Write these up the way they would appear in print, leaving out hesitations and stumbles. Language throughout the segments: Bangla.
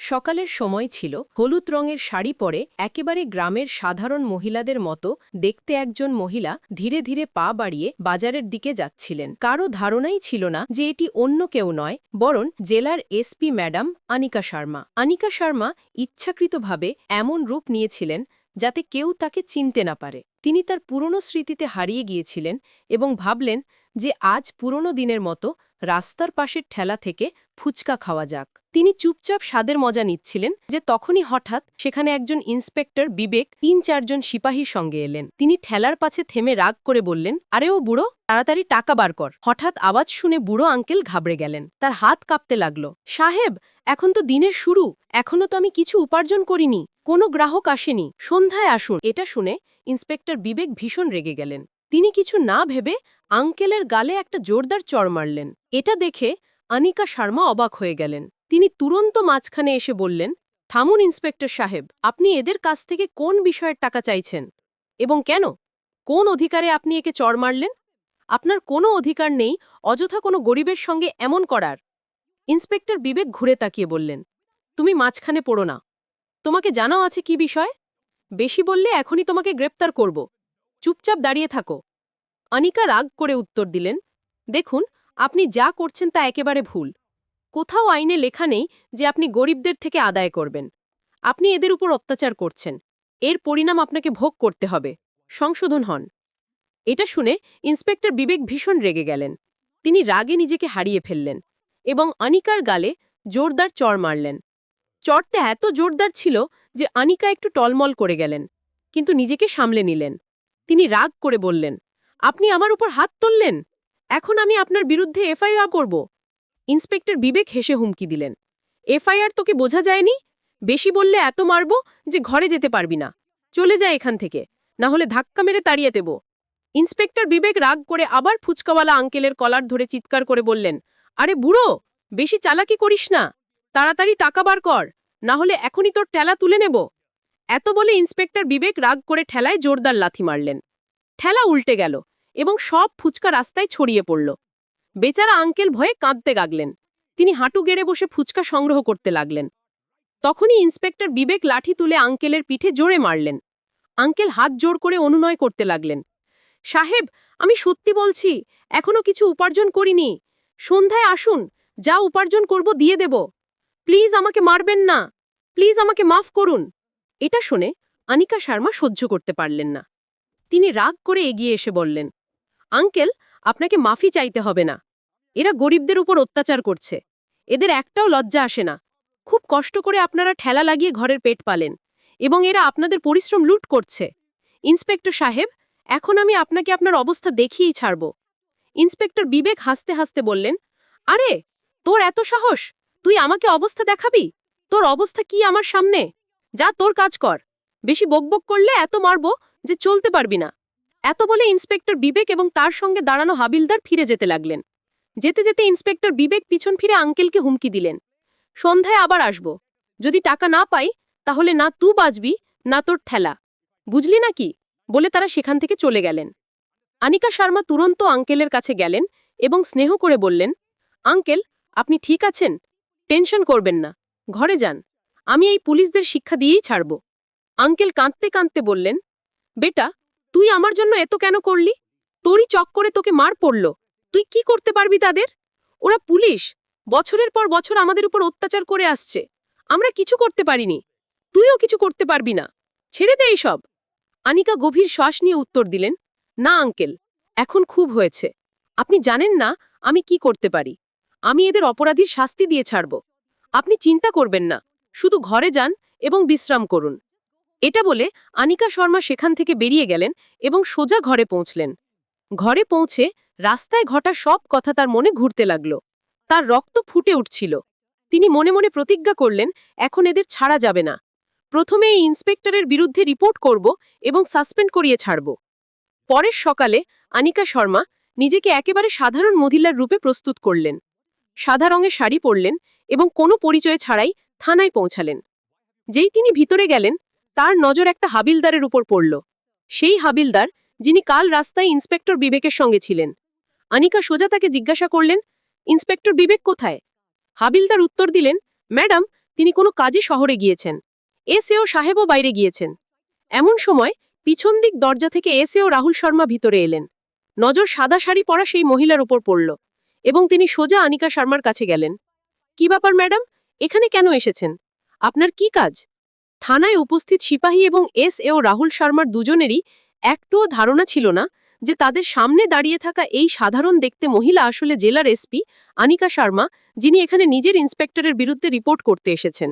সকালের সময় ছিল, হলুদ রঙের শাড়ি পরে একেবারে গ্রামের সাধারণ মহিলাদের মতো দেখতে একজন মহিলা ধীরে ধীরে পা বাড়িয়ে বাজারের দিকে যাচ্ছিলেন। কারো ধারণাই ছিল না যে এটি অন্য কেউ নয়, বরং জেলার এসপি ম্যাডাম আনিকা শর্মা। আনিকা শর্মা ইচ্ছাকৃতভাবে এমন রূপ নিয়েছিলেন যাতে কেউ তাকে চিনতে না পারে। তিনি তার পুরনো স্মৃতিতে হারিয়ে গিয়েছিলেন এবং ভাবলেন যে আজ পুরনো দিনের মতো রাস্তার পাশের ঠেলা থেকে ফুচকা খাওয়া যাক। তিনি চুপচাপ স্বাদের মজা নিচ্ছিলেন যে তখনই হঠাৎ সেখানে একজন ইন্সপেক্টর বিবেক ৩-৪ জন সিপাহীর সঙ্গে এলেন। তিনি ঠেলার পাশে থেমে রাগ করে বললেন, আরে ও বুড়ো, তাড়াতাড়ি টাকা বার কর। হঠাৎ আওয়াজ শুনে বুড়ো আঙ্কেল ঘাবড়ে গেলেন। তার হাত কাঁপতে লাগলো। সাহেব, এখন তো দিনের শুরু, এখনো তো আমি কিছু উপার্জন করিনি, কোনো গ্রাহক আসেনি, সন্ধ্যায় আসুন। এটা শুনে ইন্সপেক্টর বিবেক ভীষণ রেগে গেলেন। তিনি কিছু না ভেবে আঙ্কেলের গালে একটা জোরদার চড় মারলেন। এটা দেখে আনিকা শর্মা অবাক হয়ে গেলেন। তিনি তুরন্ত মাঝখানে এসে বললেন, থামুন ইন্সপেক্টর সাহেব, আপনি এদের কাছ থেকে কোন বিষয়ের টাকা চাইছেন এবং কেন? কোন অধিকারে আপনি একে চড় মারলেন? আপনার কোনো অধিকার নেই অযথা কোনো গরিবের সঙ্গে এমন করার। ইন্সপেক্টর বিবেক ঘুরে তাকিয়ে বললেন, তুমি মাঝখানে পড়ো না। তোমাকে জানাও আছে কি বিষয়? বেশি বললে এখনই তোমাকে গ্রেপ্তার করব। চুপচাপ দাঁড়িয়ে থাকো। আনিকা রাগ করে উত্তর দিলেন, দেখুন, আপনি যা করছেন তা একেবারে ভুল। কোথাও আইনে লেখা নেই যে আপনি গরিবদের থেকে আদায় করবেন। আপনি এদের উপর অত্যাচার করছেন, এর পরিণাম আপনাকে ভোগ করতে হবে। সংশোধন হন। এটা শুনে ইন্সপেক্টর বিবেক ভীষণ রেগে গেলেন। তিনি রাগে নিজেকে হারিয়ে ফেললেন এবং আনিকার গালে জোরদার চড় মারলেন। চড়তে এত জোরদার ছিল যে আনিকা একটু টলমল করে গেলেন, কিন্তু নিজেকে সামলে নিলেন। তিনি রাগ করে বললেন, আপনি আমার উপর হাত তুললেন, এখন আমি আপনার বিরুদ্ধে এফআইআর করব। ইন্সপেক্টর বিবেক হেসে হুমকি দিলেন, এফআইআর তোকে বোঝা যায়নি? বেশি বললে এত মারব যে ঘরে যেতে পারবি না। চলে যায় এখান থেকে, না হলে ধাক্কা মেরে তাড়িয়ে দেব। ইন্সপেক্টর বিবেক রাগ করে আবার ফুচকাওয়ালা আঙ্কেলের কলার ধরে চিৎকার করে বললেন, আরে বুড়ো, বেশি চালাকি করিস না, তাড়াতাড়ি টাকা বার কর, না হলে এখনই তোর ঠেলা তুলে নেব। এত বলে ইন্সপেক্টর বিবেক রাগ করে ঠেলায় জোরদার লাথি মারলেন। ঠেলা উল্টে গেল এবং সব ফুচকা রাস্তায় ছড়িয়ে পড়ল। বেচারা আঙ্কেল ভয়ে কাঁদতে লাগলেন। তিনি হাঁটু গেড়ে বসে ফুচকা সংগ্রহ করতে লাগলেন। তখনই ইন্সপেক্টর বিবেক লাঠি তুলে আঙ্কেলের পিঠে জোরে মারলেন। আঙ্কেল হাত জোর করে অনুনয় করতে লাগলেন, সাহেব, আমি সত্যি বলছি, এখনো কিছু উপার্জন করিনি। সন্ধ্যায় আসুন, যা উপার্জন করব দিয়ে দেব। প্লিজ আমাকে মারবেন না, প্লিজ আমাকে মাফ করুন। এটা শুনে আনিকা শর্মা সহ্য করতে পারলেন না। তিনি রাগ করে এগিয়ে এসে বললেন, আঙ্কেল, আপনাকে মাফি চাইতে হবে না। এরা গরিবদের উপর অত্যাচার করছে, এদের একটাও লজ্জা আসে না। খুব কষ্ট করে আপনারা ঠেলা লাগিয়ে ঘরের পেট পালেন এবং এরা আপনাদের পরিশ্রম লুট করছে। ইন্সপেক্টর সাহেব, এখন আমি আপনাকে আপনার অবস্থা দেখিয়েই ছাড়ব। ইন্সপেক্টর বিবেক হাসতে হাসতে বললেন, আরে, তোর এত সাহস, তুই আমাকে অবস্থা দেখাবি? তোর অবস্থা কি আমার সামনে? যা তোর কাজ কর। বেশি বকবক করলে এত মারব যে চলতে পারবি না। এত বলে ইন্সপেক্টর বিবেক এবং তার সঙ্গে দাঁড়ানো হাবিলদার ফিরে যেতে লাগলেন। যেতে যেতে ইন্সপেক্টর বিবেক পিছন ফিরে আঙ্কেলকে হুমকি দিলেন, সন্ধ্যায় আবার আসব। যদি টাকা না পাই তাহলে না তুই বাঁচবি, না তোর ঠেলা, বুঝলি নাকি? বলে তারা সেখান থেকে চলে গেলেন। আনিকা শর্মা তুরন্ত আঙ্কেলের কাছে গেলেন এবং স্নেহ করে বললেন, আঙ্কেল, আপনি ঠিক আছেন? টেনশন করবেন না, ঘরে যান, আমি এই পুলিশদের শিক্ষা দিয়েই ছাড়ব। আঙ্কেল কাঁদতে কাঁদতে বললেন, বেটা, তুই আমার জন্য এত কেন করলি? তোরই চক্করে তোকে মার পড়ল, তুই কি করতে পারবি তাদের? ওরা পুলিশ, বছরের পর বছর আমাদের উপর অত্যাচার করে আসছে, আমরা কিছু করতে পারিনি, তুইও কিছু করতে পারবি না, ছেড়ে দে সব। আনিকা গভীর শ্বাস নিয়ে উত্তর দিলেন, না আঙ্কেল, এখন খুব হয়েছে। আপনি জানেন না আমি কি করতে পারি। আমি এদের অপরাধীর শাস্তি দিয়ে ছাড়ব। আপনি চিন্তা করবেন না, শুধু ঘরে যান এবং বিশ্রাম করুন। এটা বলে আনিকা শর্মা সেখান থেকে বেরিয়ে গেলেন এবং সোজা ঘরে পৌঁছলেন। ঘরে পৌঁছে রাস্তায় ঘটা সব কথা তার মনে ঘুরতে লাগল। তার রক্ত ফুটে উঠছিল। তিনি মনে মনে প্রতিজ্ঞা করলেন, এখন এদের ছাড়া যাবে না। প্রথমে এই ইন্সপেক্টরের বিরুদ্ধে রিপোর্ট করব এবং সাসপেন্ড করিয়ে ছাড়ব। পরের সকালে আনিকা শর্মা নিজেকে একেবারে সাধারণ মহিলার রূপে প্রস্তুত করলেন। সাদা রঙের শাড়ি পরলেন এবং কোনো পরিচয় ছাড়াই থানায় পৌঁছালেন। যেই তিনি ভিতরে গেলেন, তার নজর একটা হাবিলদারের উপর পড়ল। সেই হাবিলদার যিনি কাল রাস্তায় ইন্সপেক্টর বিবেকের সঙ্গে ছিলেন। আনিকা সোজা তাকে জিজ্ঞাসা করলেন, ইন্সপেক্টর বিবেক কোথায়? হাবিলদার উত্তর দিলেন, ম্যাডাম, তিনি কোনো কাজে শহরে গিয়েছেন। এসএও সাহেবও বাইরে গিয়েছেন। এমন সময় পিছন দিক দরজা থেকে এসএও রাহুল শর্মা ভিতরে এলেন। নজর সাদা শাড়ি পরা সেই মহিলার উপর পড়ল এবং তিনি সোজা আনিকা শর্মার কাছে গেলেন। কি ব্যাপার ম্যাডাম, এখানে কেন এসেছেন? আপনার কি কাজ? থানায় উপস্থিত সিপাহী এবং এসএও রাহুল শর্মার দুজনেরই একটুও ধারণা ছিল না যে তাদের সামনে দাঁড়িয়ে থাকা এই সাধারণ দেখতে মহিলা আসলে জেলার এসপি আনিকা শর্মা, যিনি এখানে নিজের ইন্সপেক্টরের বিরুদ্ধে রিপোর্ট করতে এসেছেন।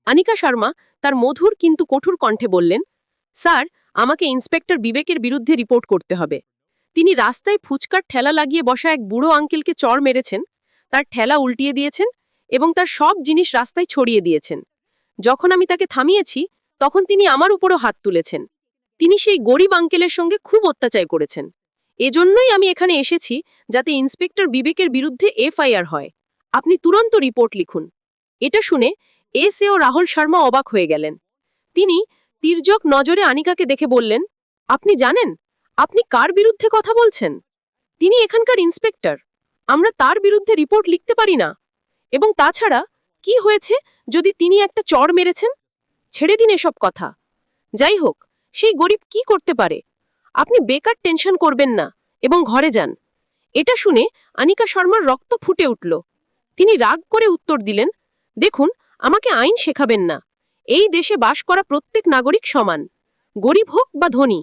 আনিকা শর্মা তার মধুর কিন্তু কঠোর কণ্ঠে বললেন, স্যার, আমাকে ইন্সপেক্টর বিবেকের বিরুদ্ধে রিপোর্ট করতে হবে। তিনি রাস্তায় ফুচকার ঠেলা লাগিয়ে বসা এক বুড়ো আঙ্কেলকে চড় মেরেছেন, তার ঠেলা উল্টিয়ে দিয়েছেন এবং তার সব জিনিস রাস্তায় ছড়িয়ে দিয়েছেন। যখন আমি তাকে থামিয়েছি তখন তিনি আমার উপরও হাত তুলেছেন। তিনি সেই গরিব আঙ্কেলের সঙ্গে খুব অত্যাচার করেছেন। এজন্যই আমি এখানে এসেছি যাতে ইন্সপেক্টর বিবেকের বিরুদ্ধে এফআইআর হয়। আপনি তুরন্ত রিপোর্ট লিখুন। এটা শুনে এসএও রাহুল শর্মা অবাক হয়ে গেলেন। তিনি তির্যক নজরে আনিকাকে দেখে বললেন, আপনি জানেন আপনি কার বিরুদ্ধে কথা বলছেন? তিনি এখানকার ইন্সপেক্টর। আমরা তার বিরুদ্ধে রিপোর্ট লিখতে পারি না। এবং তাছাড়া কি হয়েছে যদি তিনি একটা চড় মেরেছেন? ছেড়ে দিন এসব কথা। যাই হোক, সেই গরিব কি করতে পারে? আপনি বেকার টেনশন করবেন না এবং ঘরে যান। এটা শুনে আনিকা শর্মার রক্ত ফুটে উঠল। তিনি রাগ করে উত্তর দিলেন, দেখুন, আমাকে আইন শেখাবেন না। এই দেশে বাস করা প্রত্যেক নাগরিক সমান, গরিব হোক বা ধনী।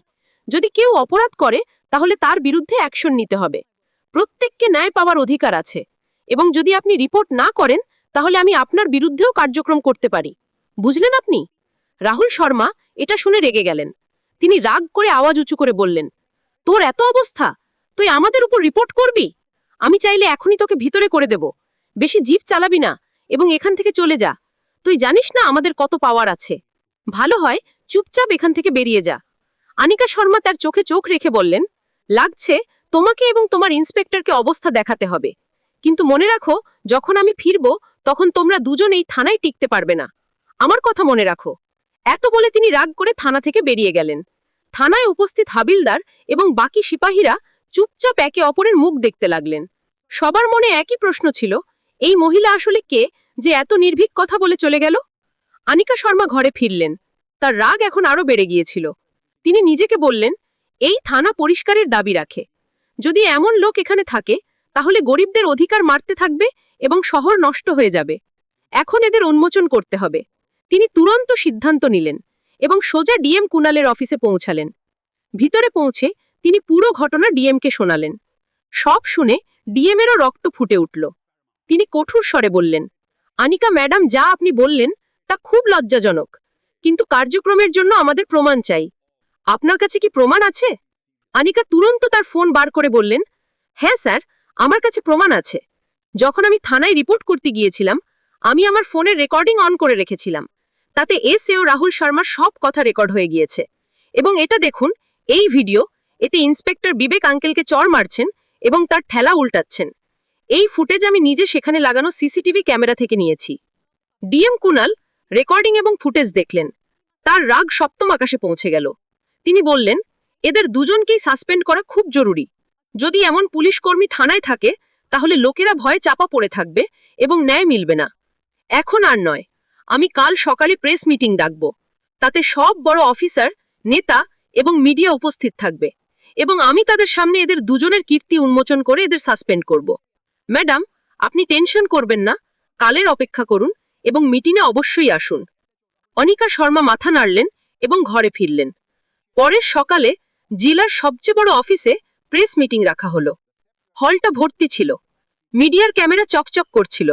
যদি কেউ অপরাধ করে তাহলে তার বিরুদ্ধে অ্যাকশন নিতে হবে। প্রত্যেককে ন্যায় পাওয়ার অধিকার আছে এবং যদি আপনি রিপোর্ট না করেন তাহলে আমি আপনার বিরুদ্ধেও কার্যক্রম করতে পারি। বুঝলেন আপনি? রাহুল শর্মা এটা শুনে রেগে গেলেন। তিনি রাগ করে আওয়াজ উঁচু করে বললেন, তোর এত অবস্থা, তুই আমাদের উপর রিপোর্ট করবি? আমি চাইলে এখনই তোকে ভিতরে করে দেব। বেশি জিপ চালাবি না এবং এখান থেকে চলে যা। তুই জানিস না আমাদের কত পাওয়ার আছে। ভালো হয় চুপচাপ এখান থেকে বেরিয়ে যা। আনিকা শর্মা তার চোখে চোখ রেখে বললেন, লাগছে তোমাকে এবং তোমার ইন্সপেক্টরকে অবস্থা দেখাতে হবে, কিন্তু মনে রাখো, যখন আমি ফিরব তখন তোমরা দুজন এই থানায় টিকতে পারবে না। আমার কথা মনে রাখো। এত বলে তিনি রাগ করে থানা থেকে বেরিয়ে গেলেন। থানায় উপস্থিত হাবিলদার এবং বাকি সিপাহীরা চুপচাপ একে অপরের মুখ দেখতে লাগলেন। সবার মনে একই প্রশ্ন ছিল, এই মহিলা আসলে কে যে এত নির্ভীক কথা বলে চলে গেল? আনিকা শর্মা ঘরে ফিরলেন। তার রাগ এখন আরো বেড়ে গিয়েছিল। তিনি নিজেকে বললেন, এই থানা পরিষ্কারের দাবি রাখে। যদি এমন লোক এখানে থাকে তাহলে গরিবদের অধিকার মারতে থাকবে এবং শহর নষ্ট হয়ে যাবে। এখন এদের উন্মোচন করতে হবে। তিনি তুরন্ত সিদ্ধান্ত নিলেন এবং সোজা ডিএম কুনালের অফিসে পৌঁছালেন। ভিতরে পৌঁছে তিনি পুরো ঘটনা ডিএমকে শোনালেন। সব শুনে ডিএমেরও রক্ত ফুটে উঠল। তিনি কঠোর স্বরে বললেন, আনিকা ম্যাডাম, যা আপনি বললেন তা খুব লজ্জাজনক, কিন্তু কার্যক্রমের জন্য আমাদের প্রমাণ চাই। আপনার কাছে কি প্রমাণ আছে? আনিকা তুরন্ত তার ফোন বার করে বললেন, হ্যাঁ স্যার, আমার কাছে প্রমাণ আছে। যখন আমি থানায় রিপোর্ট করতে গিয়েছিলাম আমি আমার ফোনের রেকর্ডিং অন করে রেখেছিলাম। তাতে এসএও রাহুল শর্মার সব কথা রেকর্ড হয়ে গিয়েছে। এবং এটা দেখুন, এই ভিডিও, এতে ইন্সপেক্টর বিবেক আঙ্কেলকে চড় মারছেন এবং তার ঠেলা উল্টাচ্ছেন। এই ফুটেজ আমি নিজে সেখানে লাগানো সিসিটিভি ক্যামেরা থেকে নিয়েছি। ডিএম কুনাল রেকর্ডিং এবং ফুটেজ দেখলেন। তার রাগ সপ্তম আকাশে পৌঁছে গেল। তিনি বললেন, এদের দুজনকেই সাসপেন্ড করা খুব জরুরি। যদি এমন পুলিশ কর্মী থানায় থাকে তাহলে লোকেরা ভয়ে চাপা পড়ে থাকবে এবং ন্যায় মিলবে না। এখন আর নয়, আমি কাল সকালে প্রেস মিটিং ডাকব। তাতে সব বড় অফিসার, নেতা এবং মিডিয়া উপস্থিত থাকবে এবং আমি তাদের সামনে এদের দুজনের কীর্তি উন্মোচন করে এদের সাসপেন্ড করব। ম্যাডাম, আপনি টেনশন করবেন না, কালের অপেক্ষা করুন এবং মিটিংয়ে অবশ্যই আসুন। অনিকা শর্মা মাথা নাড়লেন এবং ঘরে ফিরলেন। পরের সকালে জেলার সবচেয়ে বড় অফিসে প্রেস মিটিং রাখা হলো। হলটা ভর্তি ছিল। মিডিয়ার ক্যামেরা চকচক করছিল।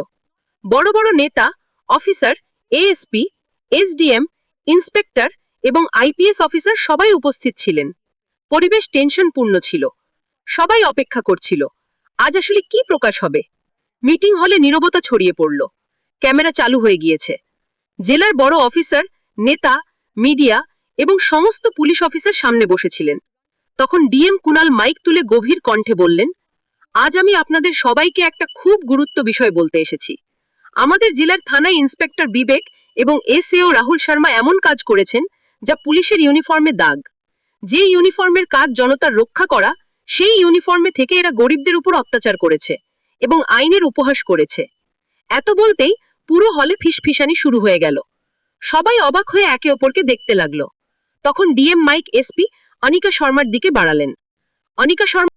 বড় বড় নেতা, অফিসার, এএসপি, এসডিএম, ইন্সপেক্টর এবং আইপিএস অফিসার সবাই উপস্থিত ছিলেন। পরিবেশ টেনশনপূর্ণ ছিল। সবাই অপেক্ষা করছিল আজ আসলে কি প্রকাশ হবে। মিটিং হলে নীরবতা ছড়িয়ে পড়ল। ক্যামেরা চালু হয়ে গিয়েছে। জেলার বড় অফিসার, নেতা, মিডিয়া এবং সমস্ত পুলিশ অফিসার সামনে বসেছিলেন। তখন ডিএম কুনাল মাইক তুলে গভীর কণ্ঠে বললেন, আজ আমি আপনাদের সবাইকে একটা খুব গুরুত্ব বিষয় বলতে এসেছি। আমাদের জেলার থানায় ইন্সপেক্টর বিবেক এবং এসএও রাহুল শর্মা এমন কাজ করেছেন যা পুলিশের ইউনিফর্মে দাগ। যে ইউনিফর্মের কাজ জনতার রক্ষা করা, সেই ইউনিফর্মে থেকে এরা গরিবদের উপর অত্যাচার করেছে এবং আইনের উপহাস করেছে। এত বলতেই পুরো হলে ফিসফিসানি শুরু হয়ে গেল। সবাই অবাক হয়ে একে অপরকে দেখতে লাগলো। তখন ডিএম মাইক এসপি অনিকা শর্মার দিকে বাড়ালেন। অনিকা শর্মা